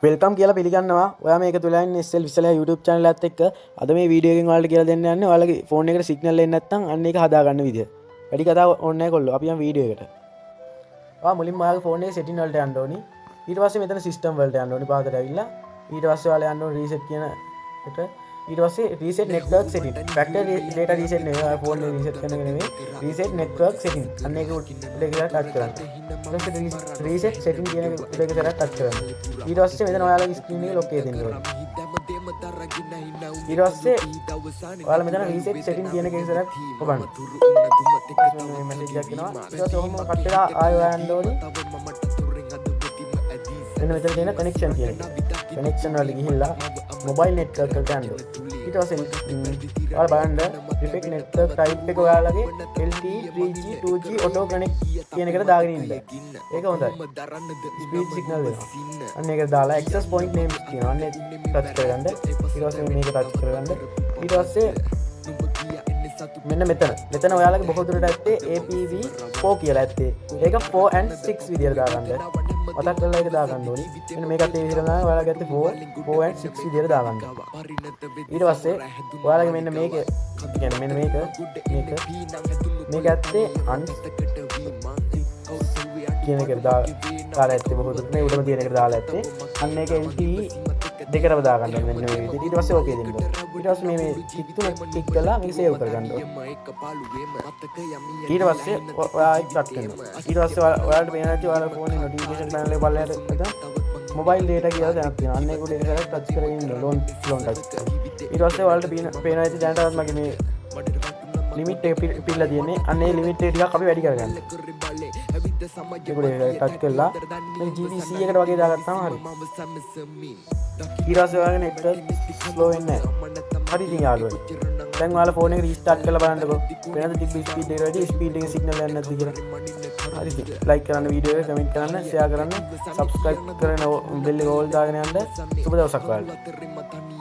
Welcome කියලා පිළිගන්නවා. ඔයා මේක තුල ඉන්නේ SL විසලා YouTube channel එකත් එක්ක අද මේ වීඩියෝ එකෙන් ඔයාලට කියලා දෙන්න යන්නේ ඔයාලගේ ෆෝන් එකට සිග්නල් එන්නේ නැත්නම් අන්න ඒක හදා ගන්න විදිය. වැඩි කතාව ඕනේ නැහැ කොල්ලෝ. අපි යමු වීඩියෝ එකට. ඔයා මුලින්ම ඔයාලගේ ෆෝන් එකේ setting වලට යන්න ඕනි. ඊට පස්සේ මෙතන system වලට යන්න ඕනි. පාදට ඇවිල්ලා ඊට පස්සේ ඔයාලා යන්න ඕනි reset කියන එකට. ඊට පස්සේ reset network setting. factory data reset නෙවෙයි. ඔයා ෆෝන් එක reset කරන එක නෙවෙයි. reset network setting. අන්න ඒක උඩ කියලා ටච් කරන්න. रीसेट सेटिंग කියන එක කරලා ටච් කරන්න. ඊට පස්සේ මෙතන ඔයාලගේ ස්ක්‍රීන් එකේ ලොක් එක දෙන්න ඕනේ. ඊට පස්සේ ඔයාලා මෙතන රීසෙට් සෙටින් කියන එක ඉස්සරහ ඔබන්න. මේ මැසේජ් එකක් එනවා. ඊට පස්සේ ඔහොම කට් වෙලා ආයෙ යන්න ඕනේ. එන්න මෙතන තියෙන කනෙක්ෂන් කියන එක. කනෙක්ෂන් වලට ගිහිල්ලා මොබයිල් නෙට්වර්ක් එකට යන්න ඕනේ. ඊට පස්සේ ඔයාලා බලන්න ඩිෆෙක්ට් නෙට්වර්ක් ටයිප් එක ඔයාලගේ LTE 3G 2G auto connect කියන එකට දාගෙන ඉන්න. ඒක හොඳයි. ස්පීඩ් සිග්නල් දෙනවා. අන්න ඒක දාලා access point names කියනවා. අන්න ඒක ටච් කරගන්න. ඊට පස්සේ මේක ටච් කරගන්න. ඊට පස්සේ මෙන්න මෙතන ඔයාලගේ බොහෝ දුරට ඇත්තේ APv4 කියලා ඇත්තේ. ඒක 4 and 6 විදියට දාගන්න. මතක් කරලා ඒක දාගන්න ඕනි. මෙන්න මේකත් ඒ විදිහට තමයි ඔයාලගේ ඇත්තේ 4 and 6 විදියට දාගන්න. ඊට පස්සේ ඔයාලගේ මෙන්න මේක කියන්නේ මෙන්න මේක ඇත්තේ කියන එකට දාලා ඇත්තේ බොහෝ දුරට මේ උඩම තියෙන එකට දාලා ඇත්තේ. අන්න ඒක LTE දෙකටම දාගන්න ඕනේ මෙන්න මේ විදිහට. ඊට පස්සේ ඕකේ දෙන්න ඕනේ. ඊට පස්සේ මේ ටික් තුන ටික් කරලා මේක සේව් කරගන්න ඕනේ. ඊට පස්සේ ඔයා ඒක කට් කරනවා. ඊට පස්සේ ඔයාලට පේන නැති ඔයාලා ෆෝන් එකේ නොටිෆිකේෂන් පැනල් එක බලලා මෙතන මොබයිල් data කියලා දැනක් තියෙනවා. අන්න ඒක උඩ එක කරලා ටච් කරගෙන ඉන්න ලෝන් ටච්. ඊට පස්සේ ඔයාලට පේන නැති දැනටවත් මගේ මේ ලිමිට් එක පිළලා තියෙන්නේ. අන්න ඒ ලිමිට් එක ටිකක් අපි වැඩි කරගන්න. ඒක ටච් කරලා මේ GPC එකට වගේ දාගත්තාම හරි. ඊට පස්සේ ඔයාලගේ නෙට්වර්ක් ස්ලෝ වෙන්නේ නැහැ. හරි ඉතින් යාළුවෝ. දැන් ඔයාලා ෆෝන් එක රීස්ටාර්ට් කරලා බලන්නකෝ. වෙනද තිබ්බ ස්පීඩ් එකට වැඩි ස්පීඩ් එකේ සිග්නල් යන්නේ නැද්ද කියලා. හරි ඉතින් ලයික් කරන්න, වීඩියෝ එක කමෙන්ට් කරන්න, ෂෙයා කරන්න, සබ්ස්ක්‍රයිබ් කරන බෙල් එක ඕල් දාගෙන යන්න. සුබ දවසක් ඔයාලට.